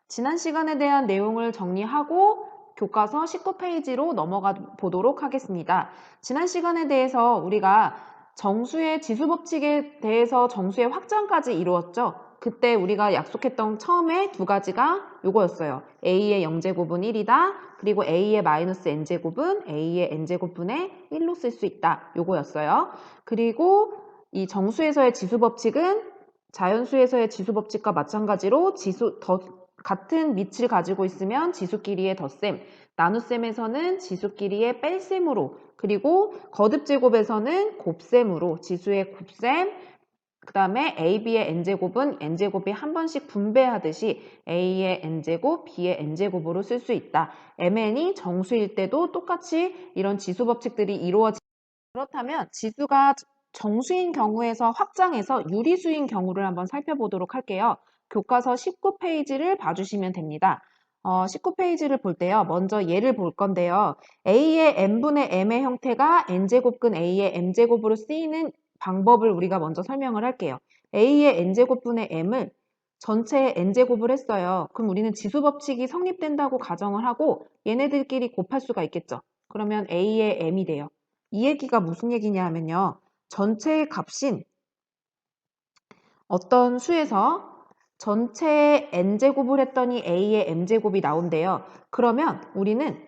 지난 시간에 대한 내용을 정리하고 교과서 19페이지로 넘어가 보도록 하겠습니다. 지난 시간에 대해서 우리가 정수의 지수법칙에 대해서 정수의 확장까지 이루었죠. 그때 우리가 약속했던 처음에 두 가지가 요거였어요. a의 0제곱은 1이다. 그리고 a의 마이너스 n제곱은 a의 n제곱분의 1로 쓸 수 있다. 요거였어요. 그리고 이 정수에서의 지수법칙은 자연수에서의 지수법칙과 마찬가지로 같은 밑을 가지고 있으면 지수끼리의 덧셈, 나눗셈에서는 지수끼리의 뺄셈으로, 그리고 거듭제곱에서는 곱셈으로 지수의 곱셈, 그 다음에 AB의 n제곱은 n제곱이 한 번씩 분배하듯이 A의 n제곱, B의 n제곱으로 쓸 수 있다. MN이 정수일 때도 똑같이 이런 지수법칙들이 이루어집니다. 그렇다면 지수가 정수인 경우에서 확장해서 유리수인 경우를 한번 살펴보도록 할게요. 교과서 19페이지를 봐주시면 됩니다. 19페이지를 볼 때요. 먼저 얘를 볼 건데요. A의 n분의 m의 형태가 n제곱근 A의 m제곱으로 쓰이는 방법을 우리가 먼저 설명을 할게요. A의 n제곱분의 m을 전체의 n제곱을 했어요. 그럼 우리는 지수법칙이 성립된다고 가정을 하고 얘네들끼리 곱할 수가 있겠죠. 그러면 A의 m이 돼요. 이 얘기가 무슨 얘기냐 하면요. 전체의 값인 어떤 수에서 전체의 n제곱을 했더니 a의 m제곱이 나온대요. 그러면 우리는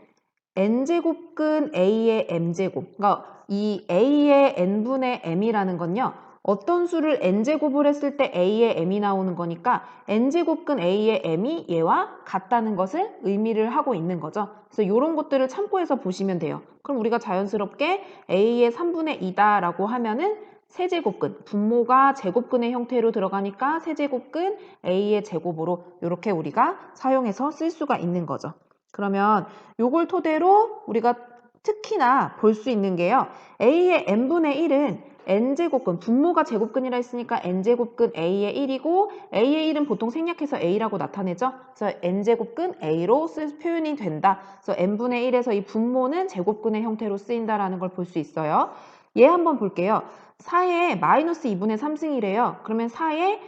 n제곱근 a의 m제곱, 그러니까 이 a의 n분의 m이라는 건요. 어떤 수를 n제곱을 했을 때 a의 m이 나오는 거니까 n제곱근 a의 m이 얘와 같다는 것을 의미를 하고 있는 거죠. 그래서 이런 것들을 참고해서 보시면 돼요. 그럼 우리가 자연스럽게 a의 3분의 2다라고 하면은 세제곱근, 분모가 제곱근의 형태로 들어가니까 세제곱근 a의 제곱으로 이렇게 우리가 사용해서 쓸 수가 있는 거죠. 그러면 요걸 토대로 우리가 특히나 볼 수 있는 게요. a의 n분의 1은 n제곱근, 분모가 제곱근이라 했으니까 n제곱근 a의 1이고 a의 1은 보통 생략해서 a라고 나타내죠. 그래서 n제곱근 a로 표현이 된다. 그래서 n분의 1에서 이 분모는 제곱근의 형태로 쓰인다라는 걸 볼 수 있어요. 얘 한번 볼게요. 4에 마이너스 2분의 3승이래요. 그러면 4에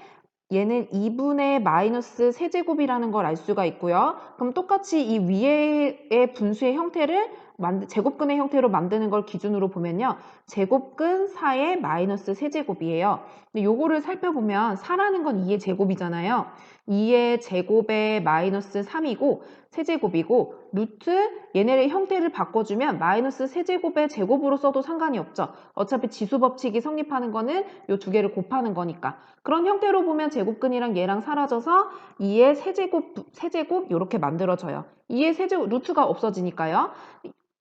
얘는 2분의 마이너스 세제곱이라는 걸 알 수가 있고요. 그럼 똑같이 이 위의 분수의 형태를 제곱근의 형태로 만드는 걸 기준으로 보면요. 제곱근 4의 마이너스 세제곱이에요. 근데 요거를 살펴보면 4라는 건 2의 제곱이잖아요. 2의 제곱에 마이너스 3이고 세제곱이고 루트 얘네의 형태를 바꿔주면 마이너스 세제곱의 제곱으로 써도 상관이 없죠. 어차피 지수법칙이 성립하는 거는 요 두 개를 곱하는 거니까. 그런 형태로 보면 제곱근이랑 얘랑 사라져서 2의 세제곱 이렇게 만들어져요. 2의 세제곱 루트가 없어지니까요.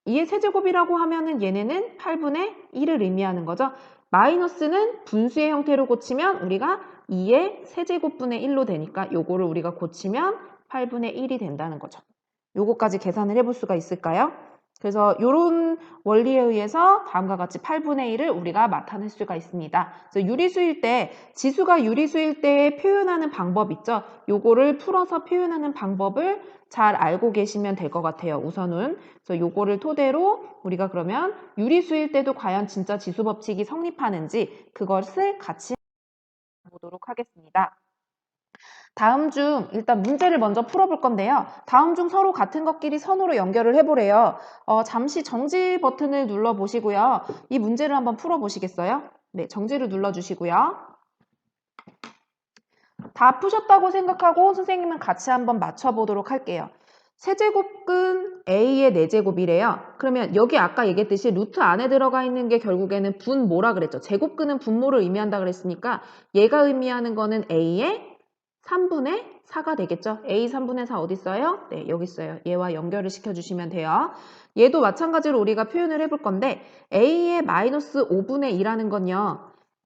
2의 세제곱이라고 하면은 얘네는 8분의 1을 의미하는 거죠. 마이너스는 분수의 형태로 고치면 우리가 2의 세제곱분의 1로 되니까 요거를 우리가 고치면 8분의 1이 된다는 거죠. 요거까지 계산을 해볼 수가 있을까요? 그래서 이런 원리에 의해서 다음과 같이 8분의 1을 우리가 나타낼 수가 있습니다. 그래서 유리수일 때, 지수가 유리수일 때 표현하는 방법 있죠? 요거를 풀어서 표현하는 방법을 잘 알고 계시면 될 것 같아요. 우선은. 그래서 요거를 토대로 우리가 그러면 유리수일 때도 과연 진짜 지수법칙이 성립하는지 그것을 같이 보도록 하겠습니다. 다음 중 일단 문제를 먼저 풀어볼 건데요. 다음 중 서로 같은 것끼리 선으로 연결을 해보래요. 잠시 정지 버튼을 눌러보시고요. 이 문제를 한번 풀어보시겠어요? 네, 정지를 눌러주시고요. 다 푸셨다고 생각하고 선생님은 같이 한번 맞춰보도록 할게요. 세제곱근 A의 4제곱이래요. 그러면 여기 아까 얘기했듯이 루트 안에 들어가 있는 게 결국에는 분모라 그랬죠. 제곱근은 분모를 의미한다 그랬으니까 얘가 의미하는 거는 A의 3분의 4가 되겠죠. A 3분의 4 어디 있어요? 네, 여기 있어요. 얘와 연결을 시켜주시면 돼요. 얘도 마찬가지로 우리가 표현을 해볼 건데 A의 마이너스 5분의 2라는 건요.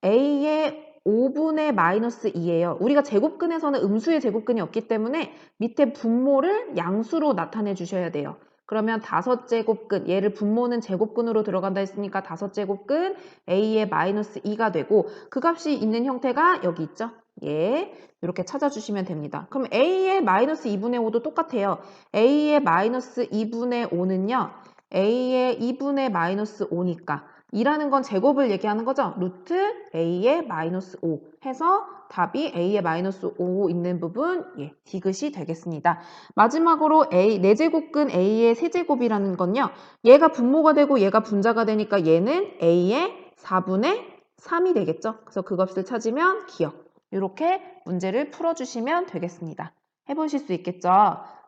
A의 5분의 마이너스 2예요. 우리가 제곱근에서는 음수의 제곱근이 없기 때문에 밑에 분모를 양수로 나타내 주셔야 돼요. 그러면 5제곱근, 얘를 분모는 제곱근으로 들어간다 했으니까 5제곱근 A의 마이너스 2가 되고 그 값이 있는 형태가 여기 있죠. 예, 이렇게 찾아주시면 됩니다. 그럼 A의 마이너스 2분의 5도 똑같아요. A의 마이너스 2분의 5는요. A의 2분의 마이너스 5니까 2라는 건 제곱을 얘기하는 거죠. 루트 a의 마이너스 5 해서 답이 a의 마이너스 5 있는 부분 디귿이 되겠습니다. 마지막으로 a, 4제곱근 a의 세제곱이라는 건요. 얘가 분모가 되고 얘가 분자가 되니까 얘는 a의 4분의 3이 되겠죠. 그래서 그 값을 찾으면 기억. 이렇게 문제를 풀어주시면 되겠습니다. 해보실 수 있겠죠?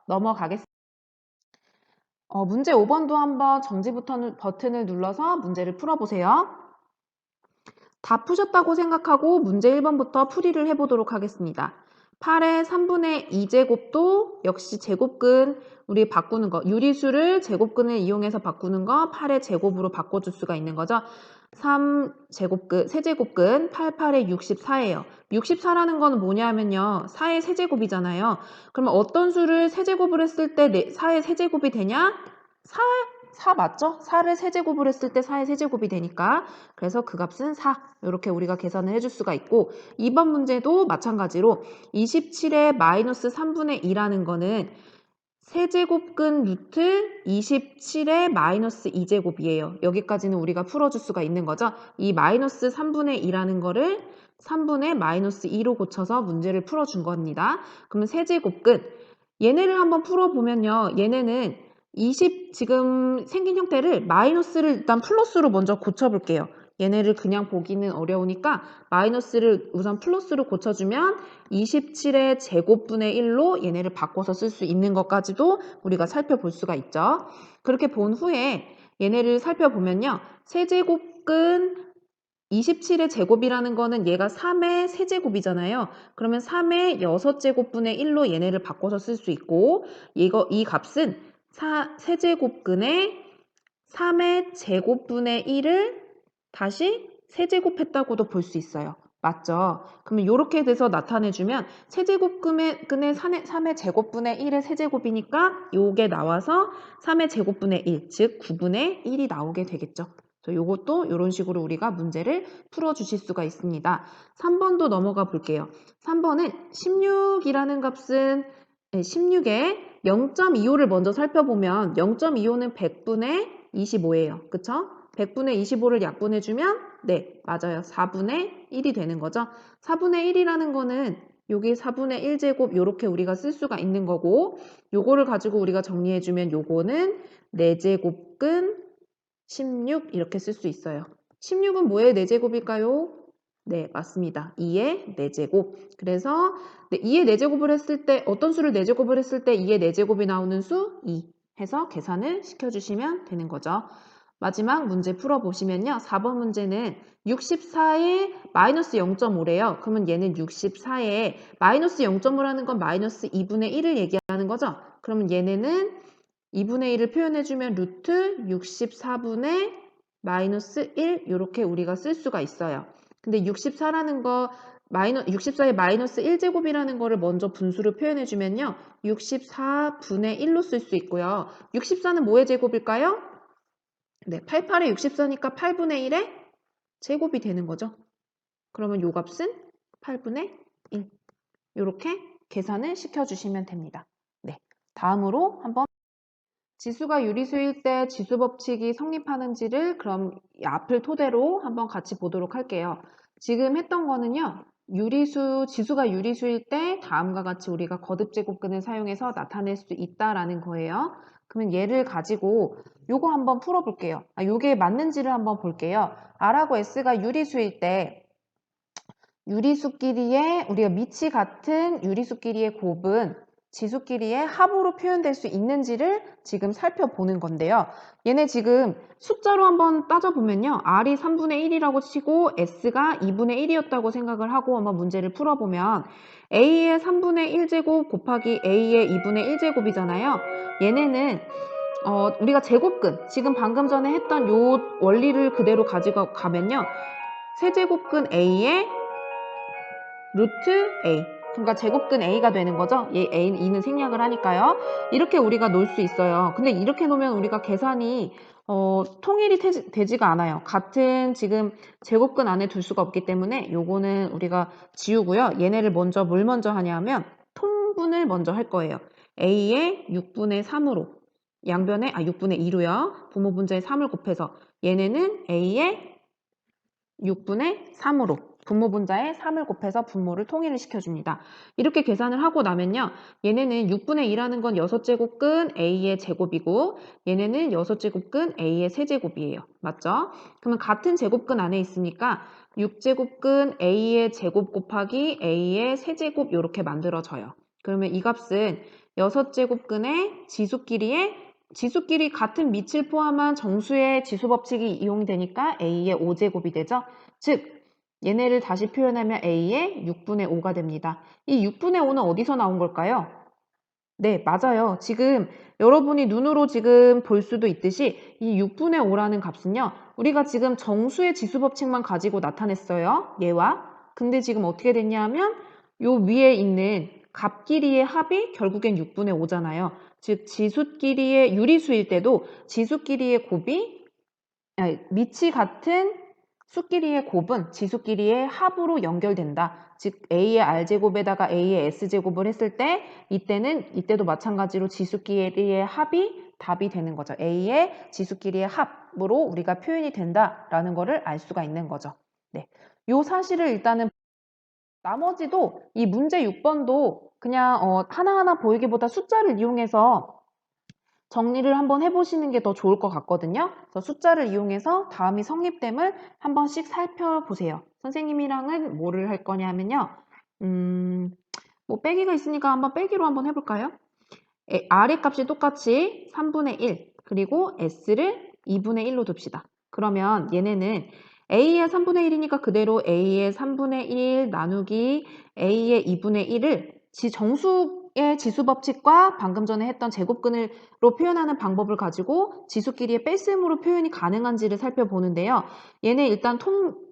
넘어가겠습니다. 문제 5번도 한번 정지 버튼을 눌러서 문제를 풀어보세요. 다 푸셨다고 생각하고 문제 1번부터 풀이를 해보도록 하겠습니다. 8의 3분의 2제곱도 역시 제곱근 우리 바꾸는 거 유리수를 제곱근을 이용해서 바꾸는 거 8의 제곱으로 바꿔줄 수가 있는 거죠. 3제곱근, 세제곱근 8, 8의 64예요. 64라는 건 뭐냐면요. 4의 세제곱이잖아요. 그러면 어떤 수를 세제곱을 했을 때 4의 세제곱이 되냐? 4 맞죠? 4를 세제곱을 했을 때 4의 세제곱이 되니까 그래서 그 값은 4 이렇게 우리가 계산을 해줄 수가 있고 2번 문제도 마찬가지로 27의 마이너스 3분의 2라는 거는 세제곱근 루트 27의 마이너스 2제곱이에요. 여기까지는 우리가 풀어줄 수가 있는 거죠. 이 마이너스 3분의 2라는 거를 3분의 마이너스 2로 고쳐서 문제를 풀어준 겁니다. 그러면 세제곱근 얘네를 한번 풀어보면요. 얘네는 지금 생긴 형태를 마이너스를 일단 플러스로 먼저 고쳐볼게요. 얘네를 그냥 보기는 어려우니까 마이너스를 우선 플러스로 고쳐주면 27의 제곱분의 1로 얘네를 바꿔서 쓸 수 있는 것까지도 우리가 살펴볼 수가 있죠. 그렇게 본 후에 얘네를 살펴보면요. 세제곱근 27의 제곱이라는 거는 얘가 3의 세제곱이잖아요. 그러면 3의 6제곱분의 1로 얘네를 바꿔서 쓸 수 있고 이 값은 세제곱근의 3의 제곱분의 1을 다시 세제곱했다고도 볼 수 있어요. 맞죠? 그러면 이렇게 돼서 나타내주면 세제곱근의 3의 제곱분의 1의 세제곱이니까 요게 나와서 3의 제곱분의 1, 즉 9분의 1이 나오게 되겠죠. 요것도 이런 식으로 우리가 문제를 풀어주실 수가 있습니다. 3번도 넘어가 볼게요. 3번은 16이라는 값은 16에 0.25를 먼저 살펴보면 0.25는 100분의 25예요. 그쵸? 100분의 25를 약분해주면 네, 맞아요. 4분의 1이 되는 거죠. 4분의 1이라는 거는 여기 4분의 1제곱 이렇게 우리가 쓸 수가 있는 거고 요거를 가지고 우리가 정리해주면 요거는 4제곱근 16 이렇게 쓸 수 있어요. 16은 뭐의 4제곱일까요? 네, 맞습니다. 2의 4제곱. 그래서 2의 4제곱을 했을 때 어떤 수를 4제곱을 했을 때 2의 4제곱이 나오는 수? 2 해서 계산을 시켜주시면 되는 거죠. 마지막 문제 풀어보시면요. 4번 문제는 64에 마이너스 0.5래요. 그러면 얘는 64에 마이너스 0.5라는 건 마이너스 2분의 1을 얘기하는 거죠. 그러면 얘네는 2분의 1을 표현해주면 루트 64분의 마이너스 1 이렇게 우리가 쓸 수가 있어요. 근데 64라는 거 64의 마이너스 1제곱이라는 거를 먼저 분수로 표현해주면요. 64분의 1로 쓸 수 있고요. 64는 뭐의 제곱일까요? 네, 88에 64니까 8분의 1의 제곱이 되는 거죠. 그러면 요 값은 8분의 1. 이렇게 계산을 시켜주시면 됩니다. 네, 다음으로 한번 지수가 유리수일 때 지수 법칙이 성립하는지를 그럼 이 앞을 토대로 한번 같이 보도록 할게요. 지금 했던 거는요. 지수가 유리수일 때 다음과 같이 우리가 거듭제곱근을 사용해서 나타낼 수 있다라는 거예요. 그러면 얘를 가지고 요거 한번 풀어볼게요. 요게 맞는지를 한번 볼게요. R하고 S가 유리수일 때 유리수끼리의 우리가 밑이 같은 유리수끼리의 곱은 지수끼리의 합으로 표현될 수 있는지를 지금 살펴보는 건데요. 얘네 지금 숫자로 한번 따져보면요. R이 3분의 1이라고 치고 S가 2분의 1이었다고 생각을 하고 한번 문제를 풀어보면 A의 3분의 1제곱 곱하기 A의 2분의 1제곱이잖아요. 얘네는 우리가 제곱근, 지금 방금 전에 했던 요 원리를 그대로 가지고 가면요. 세제곱근 A의 루트 A. 그러니까 제곱근 A가 되는 거죠. 얘 A는 생략을 하니까요. 이렇게 우리가 놓을 수 있어요. 근데 이렇게 놓으면 우리가 계산이 통일이 되지가 않아요. 같은 지금 제곱근 안에 둘 수가 없기 때문에 요거는 우리가 지우고요. 얘네를 먼저 뭘 먼저 하냐면 통분을 먼저 할 거예요. A의 6분의 3으로 양변에 6분의 2로요. 부모 분자에 3을 곱해서 얘네는 A의 6분의 3으로 분모 분자에 3을 곱해서 분모를 통일을 시켜줍니다. 이렇게 계산을 하고 나면요. 얘네는 6분의 2라는 건 6제곱근 A의 제곱이고 얘네는 6제곱근 A의 세제곱이에요. 맞죠? 그러면 같은 제곱근 안에 있으니까 6제곱근 A의 제곱 곱하기 A의 세제곱 이렇게 만들어져요. 그러면 이 값은 6제곱근의 지수끼리 같은 밑을 포함한 정수의 지수 법칙이 이용되니까 A의 5제곱이 되죠. 즉 얘네를 다시 표현하면 A의 6분의 5가 됩니다. 이 6분의 5는 어디서 나온 걸까요? 네, 맞아요. 지금 여러분이 눈으로 지금 볼 수도 있듯이 이 6분의 5라는 값은요. 우리가 지금 정수의 지수 법칙만 가지고 나타냈어요. 얘와. 근데 지금 어떻게 됐냐 하면 요 위에 있는 값끼리의 합이 결국엔 6분의 5잖아요. 즉 지수끼리의 유리수일 때도 지수끼리의 곱이 밑이 같은 수끼리의 곱은 지수끼리의 합으로 연결된다. 즉 A의 R제곱에다가 A의 S제곱을 했을 때 이때도 마찬가지로 지수끼리의 합이 답이 되는 거죠. A의 지수끼리의 합으로 우리가 표현이 된다라는 거를 알 수가 있는 거죠. 네. 요 사실을 일단은 나머지도 이 문제 6번도 그냥 하나하나 보이기보다 숫자를 이용해서 정리를 한번 해보시는 게 더 좋을 것 같거든요. 그래서 숫자를 이용해서 다음이 성립됨을 한 번씩 살펴보세요. 선생님이랑은 뭐를 할 거냐면요. 뭐 빼기가 있으니까 한번 빼기로 한번 해볼까요? R의 값이 똑같이 3분의 1, 그리고 S를 2분의 1로 둡시다. 그러면 얘네는 A의 3분의 1이니까 그대로 A의 3분의 1 나누기 A의 2분의 1을 정수의 지수 법칙과 방금 전에 했던 제곱근으로 표현하는 방법을 가지고 지수끼리의 뺄셈으로 표현이 가능한지를 살펴보는데요. 얘네 일단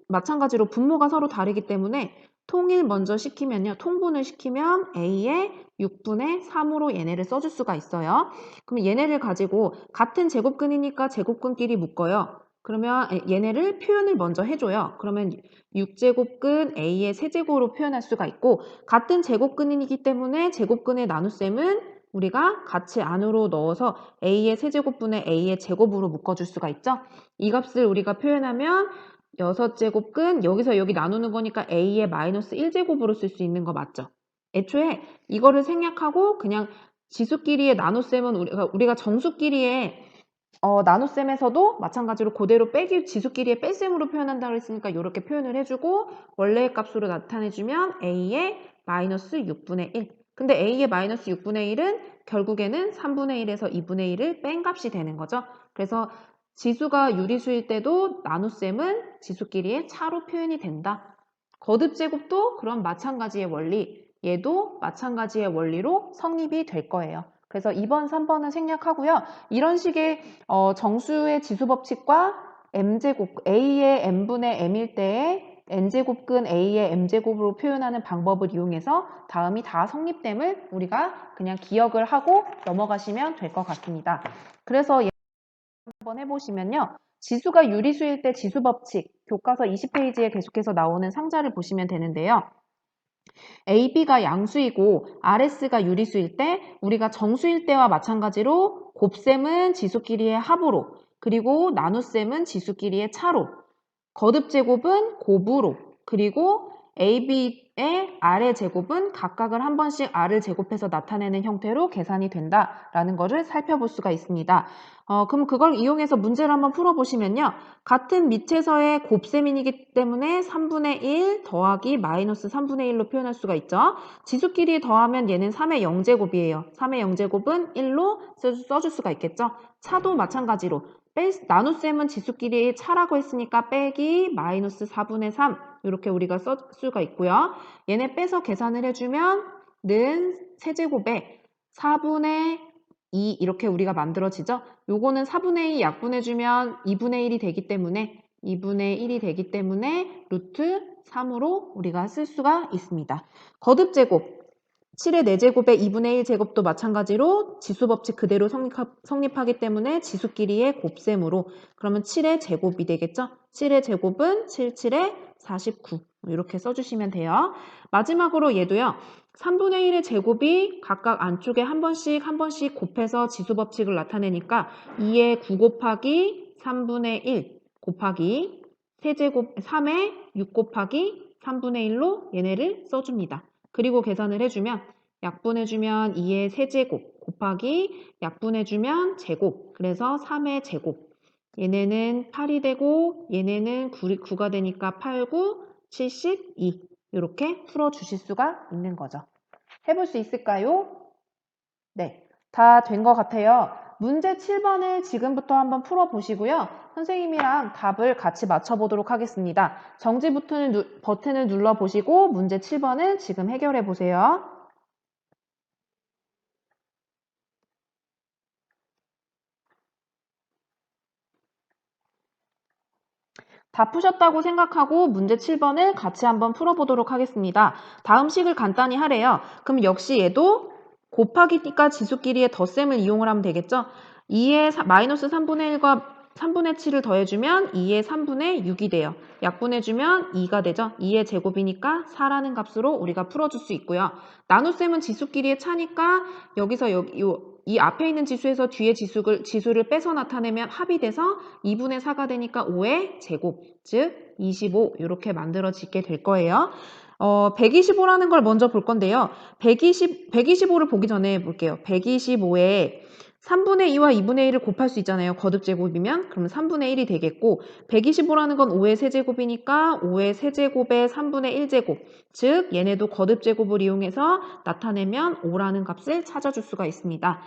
마찬가지로 분모가 서로 다르기 때문에 통일 먼저 시키면요. 통분을 시키면 A의 6분의 3으로 얘네를 써줄 수가 있어요. 그럼 얘네를 가지고 같은 제곱근이니까 제곱근끼리 묶어요. 그러면 얘네를 표현을 먼저 해줘요. 그러면 6제곱근 A의 세제곱으로 표현할 수가 있고 같은 제곱근이기 때문에 제곱근의 나눗셈은 우리가 같이 안으로 넣어서 A의 세제곱분의 A의 제곱으로 묶어줄 수가 있죠. 이 값을 우리가 표현하면 6제곱근 여기서 여기 나누는 거니까 A의 마이너스 1제곱으로 쓸 수 있는 거 맞죠? 애초에 이거를 생략하고 그냥 지수끼리의 나눗셈은 우리가 정수끼리의 나눗셈에서도 마찬가지로 그대로 지수끼리의 뺄셈으로 표현한다고 했으니까 이렇게 표현을 해주고 원래의 값으로 나타내주면 A의 마이너스 6분의 1. 근데 A의 마이너스 6분의 1은 결국에는 3분의 1에서 2분의 1을 뺀 값이 되는 거죠. 그래서 지수가 유리수일 때도 나눗셈은 지수끼리의 차로 표현이 된다. 거듭제곱도 그런 마찬가지의 원리, 얘도 마찬가지의 원리로 성립이 될 거예요. 그래서 2번, 3번은 생략하고요. 이런 식의 정수의 지수 법칙과 m제곱, a의 m분의 m일 때의 n제곱근 a의 m제곱으로 표현하는 방법을 이용해서 다음이 다 성립됨을 우리가 그냥 기억을 하고 넘어가시면 될 것 같습니다. 그래서 한번 해보시면요. 지수가 유리수일 때 지수 법칙, 교과서 20페이지에 계속해서 나오는 상자를 보시면 되는데요. AB가 양수이고 RS가 유리수일 때 우리가 정수일 때와 마찬가지로 곱셈은 지수끼리의 합으로 그리고 나눗셈은 지수끼리의 차로 거듭제곱은 곱으로 그리고 AB의 R의 제곱은 각각을 한 번씩 R을 제곱해서 나타내는 형태로 계산이 된다라는 것을 살펴볼 수가 있습니다. 그럼 그걸 이용해서 문제를 한번 풀어보시면요. 같은 밑에서의 곱셈이기 때문에 3분의 1 더하기 마이너스 3분의 1로 표현할 수가 있죠. 지수끼리 더하면 얘는 3의 0제곱이에요. 3의 0제곱은 1로 써줄 수가 있겠죠. 차도 마찬가지로 나눗셈은 지수끼리의 차라고 했으니까 빼기 마이너스 4분의 3 이렇게 우리가 쓸 수가 있고요. 얘네 빼서 계산을 해주면 는 세제곱에 4분의 2 이렇게 우리가 만들어지죠. 요거는 4분의 2 약분해주면 2분의 1이 되기 때문에 2분의 1이 되기 때문에 루트 3으로 우리가 쓸 수가 있습니다. 거듭제곱 7의 4제곱의 2분의 1 제곱도 마찬가지로 지수 법칙 그대로 성립하기 때문에 지수끼리의 곱셈으로 그러면 7의 제곱이 되겠죠? 7의 제곱은 7, 7의 49 이렇게 써주시면 돼요. 마지막으로 얘도요. 3분의 1의 제곱이 각각 안쪽에 한 번씩 곱해서 지수 법칙을 나타내니까 2의 9 곱하기 3분의 1 곱하기 세제곱 3에 6 곱하기 3분의 1로 얘네를 써줍니다. 그리고 계산을 해주면 약분해주면 2의 세제곱 곱하기 약분해주면 제곱, 그래서 3의 제곱. 얘네는 8이 되고 얘네는 9가 되니까 8, 9, 72. 이렇게 풀어주실 수가 있는 거죠. 해볼 수 있을까요? 네, 다 된 것 같아요. 문제 7번을 지금부터 한번 풀어보시고요. 선생님이랑 답을 같이 맞춰보도록 하겠습니다. 정지 버튼을 눌러보시고 문제 7번을 지금 해결해 보세요. 다 푸셨다고 생각하고 문제 7번을 같이 한번 풀어보도록 하겠습니다. 다음 식을 간단히 하래요. 그럼 역시 얘도 곱하기니까 지수끼리의 덧셈을 이용을 하면 되겠죠? 2의 마이너스 3분의 1과 3분의 7을 더해주면 2의 3분의 6이 돼요. 약분해주면 2가 되죠. 2의 제곱이니까 4라는 값으로 우리가 풀어줄 수 있고요. 나눗셈은 지수끼리의 차니까 여기서 이 앞에 있는 지수에서 뒤에 지수를 빼서 나타내면 합이 돼서 2분의 4가 되니까 5의 제곱, 즉 25 이렇게 만들어지게 될 거예요. 125라는 걸 먼저 볼 건데요. 125를 보기 전에 볼게요. 125에 3분의 2와 2분의 1을 곱할 수 있잖아요. 거듭제곱이면. 그러면 3분의 1이 되겠고 125라는 건 5의 세제곱이니까 5의 세제곱에 3분의 1제곱. 즉 얘네도 거듭제곱을 이용해서 나타내면 5라는 값을 찾아줄 수가 있습니다.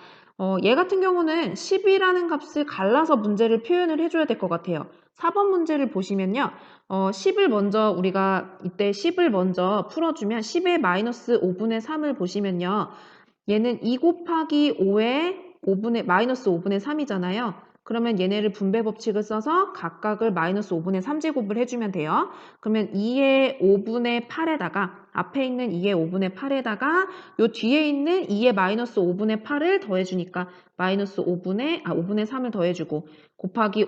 얘 같은 경우는 10이라는 값을 갈라서 문제를 표현을 해줘야 될 것 같아요. 4번 문제를 보시면요. 10을 먼저 우리가 이때 10을 먼저 풀어주면 10의 마이너스 5분의 3을 보시면요. 얘는 2 곱하기 5의 마이너스 5분의 3이잖아요. 그러면 얘네를 분배 법칙을 써서 각각을 마이너스 5분의 3제곱을 해주면 돼요. 그러면 2의 5분의 8에다가 앞에 있는 2의 5분의 8에다가 요 뒤에 있는 2의 마이너스 5분의 8을 더해주니까 마이너스 5분의 3을 더해주고 곱하기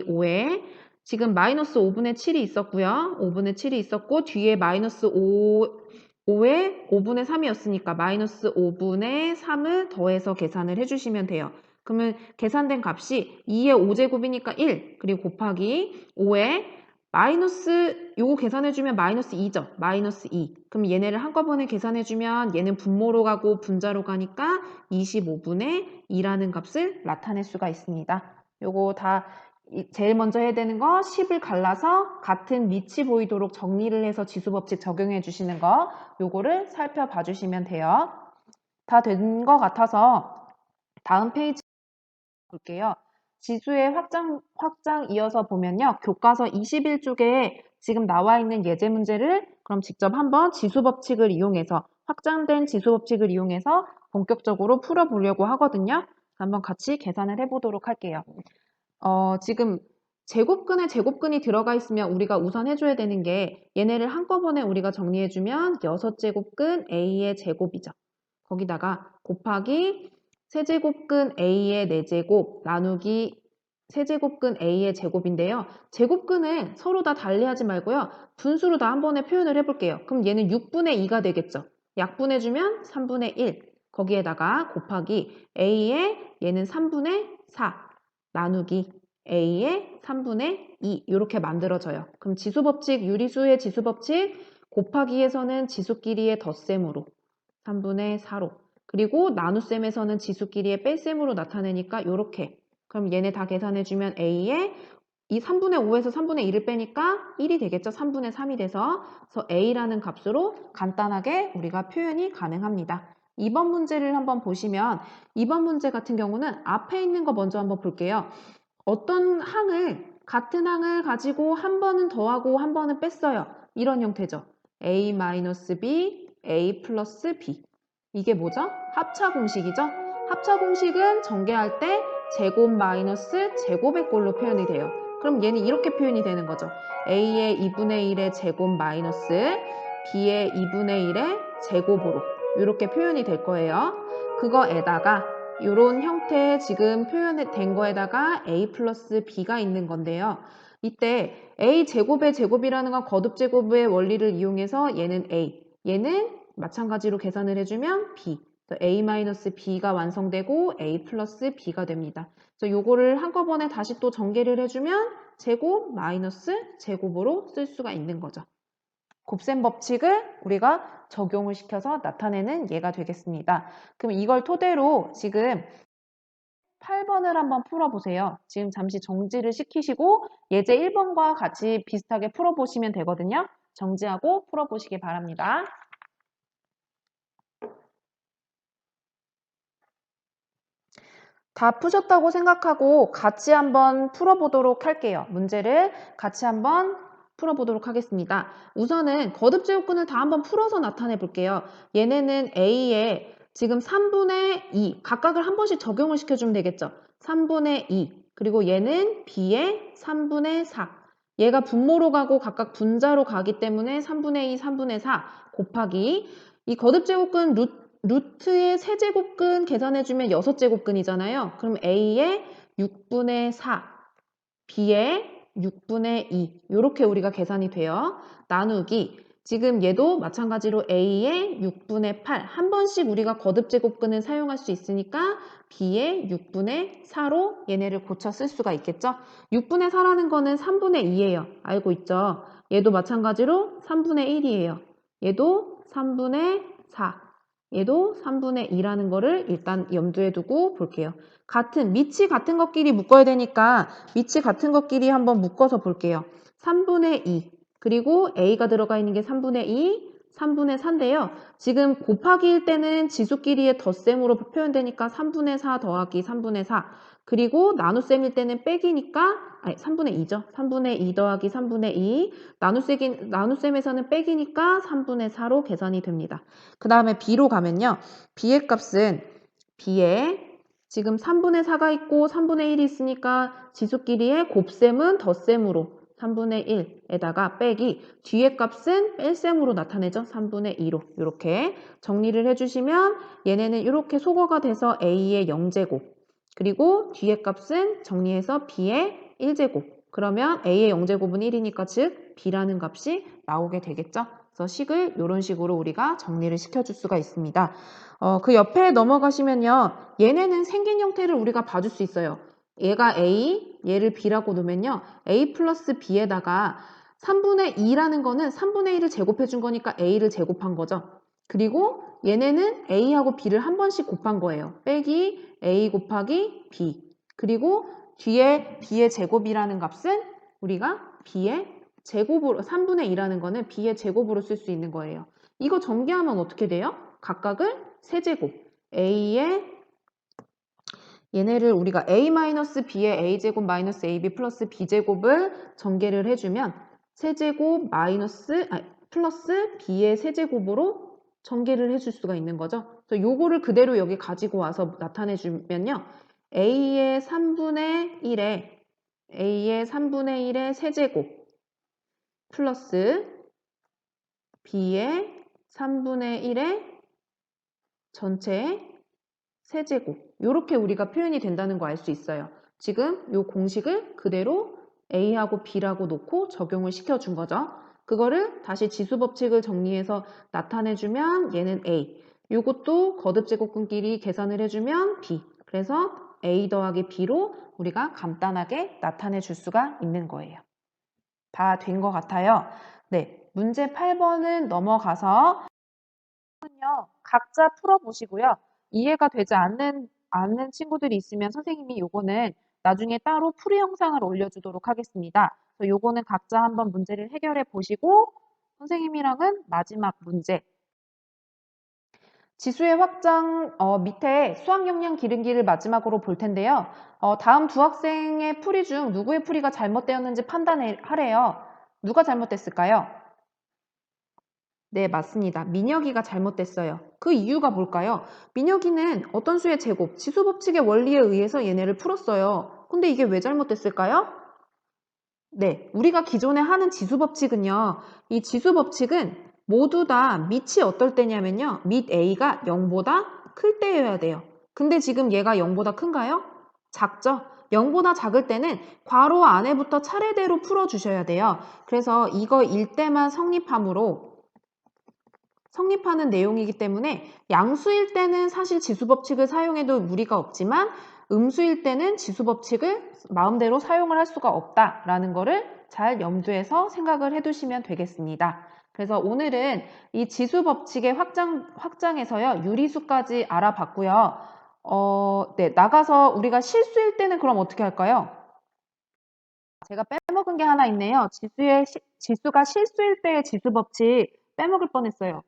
5에 지금 마이너스 5분의 7이 있었고요. 5분의 7이 있었고 뒤에 마이너스 5에 5분의 3이었으니까 마이너스 5분의 3을 더해서 계산을 해주시면 돼요. 그러면 계산된 값이 2의 5제곱이니까 1, 그리고 곱하기 5에 마이너스, 요거 계산해주면 마이너스 2죠. 마이너스 2. 그럼 얘네를 한꺼번에 계산해주면 얘는 분모로 가고 분자로 가니까 25분의 2라는 값을 나타낼 수가 있습니다. 요거 다 제일 먼저 해야 되는 거 10을 갈라서 같은 밑이 보이도록 정리를 해서 지수법칙 적용해 주시는 거 요거를 살펴봐 주시면 돼요. 다 된 거 같아서 다음 페이지 볼게요. 지수의 확장 이어서 보면요. 교과서 21쪽에 지금 나와 있는 예제 문제를 그럼 직접 한번 지수법칙을 이용해서 확장된 지수법칙을 이용해서 본격적으로 풀어보려고 하거든요. 한번 같이 계산을 해보도록 할게요. 지금 제곱근에 제곱근이 들어가 있으면 우리가 우선 해줘야 되는 게 얘네를 한꺼번에 우리가 정리해주면 6제곱근 A의 제곱이죠. 거기다가 곱하기 세제곱근 A의 4제곱 나누기 세제곱근 A의 제곱인데요. 제곱근을 서로 다 달리하지 말고요. 분수로 다 한 번에 표현을 해볼게요. 그럼 얘는 6분의 2가 되겠죠. 약분해주면 3분의 1. 거기에다가 곱하기 A의 얘는 3분의 4. 나누기 A의 3분의 2 이렇게 만들어져요. 그럼 지수법칙, 유리수의 지수법칙 곱하기에서는 지수끼리의 덧셈으로 3분의 4로 그리고 나눗셈에서는 지수끼리의 뺄셈으로 나타내니까 이렇게 그럼 얘네 다 계산해주면 A의 이 3분의 5에서 3분의 2를 빼니까 1이 되겠죠. 3분의 3이 돼서 그래서 A라는 값으로 간단하게 우리가 표현이 가능합니다. 2번 문제를 한번 보시면 2번 문제 같은 경우는 앞에 있는 거 먼저 한번 볼게요. 어떤 같은 항을 가지고 한 번은 더하고 한 번은 뺐어요. 이런 형태죠. A-B, A 플러스 B. 이게 뭐죠? 합차 공식이죠? 합차 공식은 전개할 때 제곱 마이너스 제곱의 꼴로 표현이 돼요. 그럼 얘는 이렇게 표현이 되는 거죠. A의 2분의 1의 제곱 마이너스 B의 2분의 1의 제곱으로 이렇게 표현이 될 거예요. 그거에다가 이런 형태의 지금 표현된 거에다가 A 플러스 B가 있는 건데요. 이때 A 제곱의 제곱이라는 건 거듭 제곱의 원리를 이용해서 얘는 A, 얘는 마찬가지로 계산을 해주면 B. a-b가 완성되고 a 플러스 b가 됩니다. 그래서 요거를 한꺼번에 다시 또 전개를 해주면 제곱 마이너스 제곱으로 쓸 수가 있는 거죠. 곱셈 법칙을 우리가 적용을 시켜서 나타내는 예가 되겠습니다. 그럼 이걸 토대로 지금 8번을 한번 풀어보세요. 지금 잠시 정지를 시키시고 예제 1번과 같이 비슷하게 풀어보시면 되거든요. 정지하고 풀어보시기 바랍니다. 다 푸셨다고 생각하고 같이 한번 풀어보도록 할게요. 문제를 같이 한번 풀어보도록 하겠습니다. 우선은 거듭제곱근을 다 한번 풀어서 나타내 볼게요. 얘네는 A에 지금 3분의 2, 각각을 한 번씩 적용을 시켜주면 되겠죠. 3분의 2, 그리고 얘는 B에 3분의 4. 얘가 분모로 가고 각각 분자로 가기 때문에 3분의 2, 3분의 4 곱하기 이 거듭제곱근 루트의 세제곱근 계산해주면 6제곱근이잖아요. 그럼 A의 6분의 4, B의 6분의 2 이렇게 우리가 계산이 돼요. 나누기 지금 얘도 마찬가지로 A의 6분의 8 한 번씩 우리가 거듭제곱근을 사용할 수 있으니까 B의 6분의 4로 얘네를 고쳐 쓸 수가 있겠죠. 6분의 4라는 거는 3분의 2예요. 알고 있죠? 얘도 마찬가지로 3분의 1이에요. 얘도 3분의 4. 얘도 3분의 2라는 거를 일단 염두에 두고 볼게요. 밑이 같은 것끼리 묶어야 되니까 밑이 같은 것끼리 한번 묶어서 볼게요. 3분의 2 그리고 A가 들어가 있는 게 3분의 2, 3분의 4인데요. 지금 곱하기일 때는 지수끼리의 덧셈으로 표현되니까 3분의 4 더하기 3분의 4 그리고 나눗셈일 때는 빼기니까 3분의 2죠. 3분의 2 더하기 3분의 2 나눗셈에서는 빼기니까 3분의 4로 계산이 됩니다. 그 다음에 B로 가면요. B의 값은 B에 지금 3분의 4가 있고 3분의 1이 있으니까 지수끼리의 곱셈은 덧셈으로 3분의 1에다가 빼기 뒤의 값은 뺄셈으로 나타내죠. 3분의 2로 이렇게 정리를 해주시면 얘네는 이렇게 소거가 돼서 A의 0제곱 그리고 뒤의 값은 정리해서 B의 1제곱 그러면 A의 0제곱은 1이니까 즉 B라는 값이 나오게 되겠죠. 그래서 식을 이런 식으로 우리가 정리를 시켜줄 수가 있습니다. 그 옆에 넘어가시면요. 얘네는 생긴 형태를 우리가 봐줄 수 있어요. 얘가 A, 얘를 B라고 놓으면요. A 플러스 B에다가 3분의 2라는 거는 3분의 1을 제곱해 준 거니까 A를 제곱한 거죠. 그리고 얘네는 A하고 B를 한 번씩 곱한 거예요. 빼기 A 곱하기 B. 그리고 뒤에 B의 제곱이라는 값은 우리가 B의 제곱으로 3분의 2라는 거는 B의 제곱으로 쓸 수 있는 거예요. 이거 전개하면 어떻게 돼요? 각각을 세제곱 A의 얘네를 우리가 A-B의 A제곱 마이너스 AB 플러스 B제곱을 전개를 해주면 세제곱 플러스 B의 세제곱으로 전개를 해줄 수가 있는 거죠. 그래서 요거를 그대로 여기 가지고 와서 나타내주면요. A의 3분의 1의 세제곱 플러스 B의 3분의 1의 전체 세제곱 이렇게 우리가 표현이 된다는 거 알 수 있어요. 지금 이 공식을 그대로 A하고 B라고 놓고 적용을 시켜준 거죠. 그거를 다시 지수법칙을 정리해서 나타내주면 얘는 A. 이것도 거듭제곱근끼리 계산을 해주면 B. 그래서 A 더하기 B로 우리가 간단하게 나타내 줄 수가 있는 거예요. 다 된 것 같아요. 네, 문제 8번은 넘어가서 각자 풀어보시고요. 이해가 되지 않는 친구들이 있으면 선생님이 요거는 나중에 따로 풀이 영상을 올려주도록 하겠습니다. 요거는 각자 한번 문제를 해결해 보시고 선생님이랑은 마지막 문제 지수의 확장 밑에 수학 역량 기르기를 마지막으로 볼 텐데요. 다음 두 학생의 풀이 중 누구의 풀이가 잘못되었는지 판단하래요. 누가 잘못됐을까요? 네, 맞습니다. 민혁이가 잘못됐어요. 그 이유가 뭘까요? 민혁이는 어떤 수의 제곱, 지수법칙의 원리에 의해서 얘네를 풀었어요. 근데 이게 왜 잘못됐을까요? 네, 우리가 기존에 하는 지수법칙은요. 이 지수법칙은 모두 다 밑이 어떨 때냐면요. 밑 A가 0보다 클 때여야 돼요. 근데 지금 얘가 0보다 큰가요? 작죠? 0보다 작을 때는 괄호 안에부터 차례대로 풀어주셔야 돼요. 그래서 이거 일 때만 성립하므로 성립하는 내용이기 때문에 양수일 때는 사실 지수법칙을 사용해도 무리가 없지만 음수일 때는 지수법칙을 마음대로 사용을 할 수가 없다라는 거를 잘 염두에서 생각을 해두시면 되겠습니다. 그래서 오늘은 이 지수법칙의 확장에서요, 유리수까지 알아봤고요. 네, 나가서 우리가 실수일 때는 그럼 어떻게 할까요? 제가 빼먹은 게 하나 있네요. 지수가 실수일 때의 지수법칙 빼먹을 뻔했어요.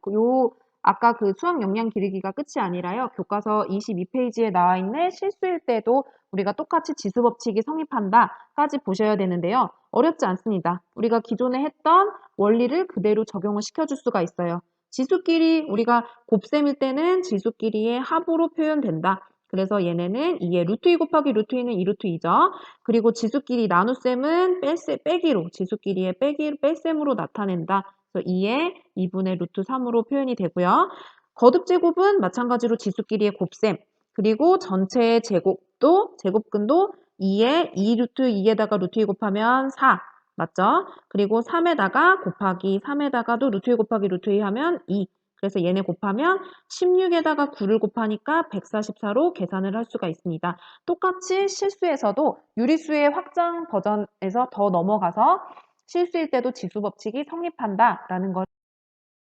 아까 그 수학 역량 기르기가 끝이 아니라요. 교과서 22페이지에 나와 있는 실수일 때도 우리가 똑같이 지수법칙이 성립한다까지 보셔야 되는데요. 어렵지 않습니다. 우리가 기존에 했던 원리를 그대로 적용을 시켜줄 수가 있어요. 지수끼리 우리가 곱셈일 때는 지수끼리의 합으로 표현된다. 그래서 얘네는 2의 루트 2 곱하기 루트 2는 2 루트 2죠. 그리고 지수끼리 나눗셈은 빼기로, 지수끼리의 뺄셈으로 나타낸다. 그래서 2의 2분의 루트 3으로 표현이 되고요. 거듭제곱은 마찬가지로 지수끼리의 곱셈, 그리고 전체의 제곱근도 2의 2 루트 2에다가 루트 2 곱하면 4, 맞죠? 그리고 3에다가 곱하기 3에다가도 루트 2 곱하기 루트 2 하면 2. 그래서 얘네 곱하면 16에다가 9를 곱하니까 144로 계산을 할 수가 있습니다. 똑같이 실수에서도 유리수의 확장 버전에서 더 넘어가서 실수일 때도 지수법칙이 성립한다라는 걸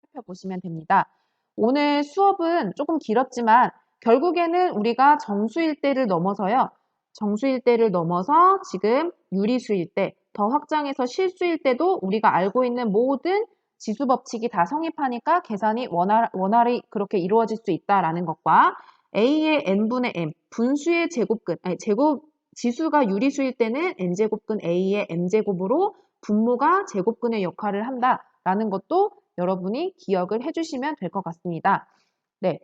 살펴보시면 됩니다. 오늘 수업은 조금 길었지만 결국에는 우리가 정수일 때를 넘어서요. 정수일 때를 넘어서 지금 유리수일 때, 더 확장해서 실수일 때도 우리가 알고 있는 모든 지수법칙이 다 성립하니까 계산이 원활히 그렇게 이루어질 수 있다라는 것과 a의 n분의 m, 분수의 지수가 유리수일 때는 n제곱근 a의 m제곱으로 분모가 제곱근의 역할을 한다라는 것도 여러분이 기억을 해주시면 될 것 같습니다. 네,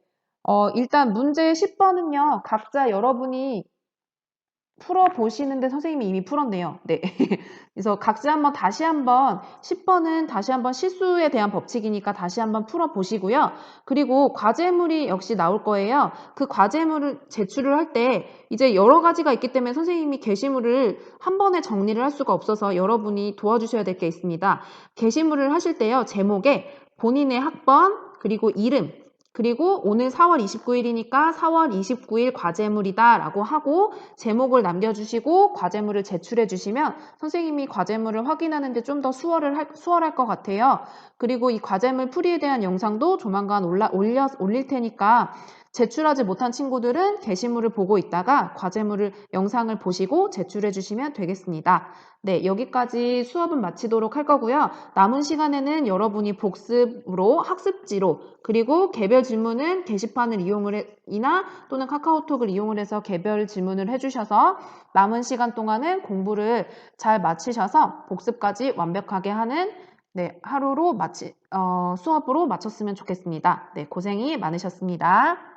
일단 문제 10번은요. 각자 여러분이 풀어보시는데 선생님이 이미 풀었네요. 네. 그래서 각자 다시 한번 10번은 다시 한번 실수에 대한 법칙이니까 다시 한번 풀어보시고요. 그리고 과제물이 역시 나올 거예요. 그 과제물을 제출을 할 때 이제 여러 가지가 있기 때문에 선생님이 게시물을 한 번에 정리를 할 수가 없어서 여러분이 도와주셔야 될 게 있습니다. 게시물을 하실 때요. 제목에 본인의 학번, 그리고 이름, 그리고 오늘 4월 29일이니까 4월 29일 과제물이다 라고 하고 제목을 남겨주시고 과제물을 제출해 주시면 선생님이 과제물을 확인하는데 좀 더 수월할 것 같아요. 그리고 이 과제물 풀이에 대한 영상도 조만간 올릴 테니까 제출하지 못한 친구들은 게시물을 보고 있다가 영상을 보시고 제출해 주시면 되겠습니다. 네, 여기까지 수업은 마치도록 할 거고요. 남은 시간에는 여러분이 복습으로 학습지로 그리고 개별 질문은 게시판을 이나 또는 카카오톡을 이용을 해서 개별 질문을 해주셔서 남은 시간 동안은 공부를 잘 마치셔서 복습까지 완벽하게 하는 네, 수업으로 마쳤으면 좋겠습니다. 네, 고생이 많으셨습니다.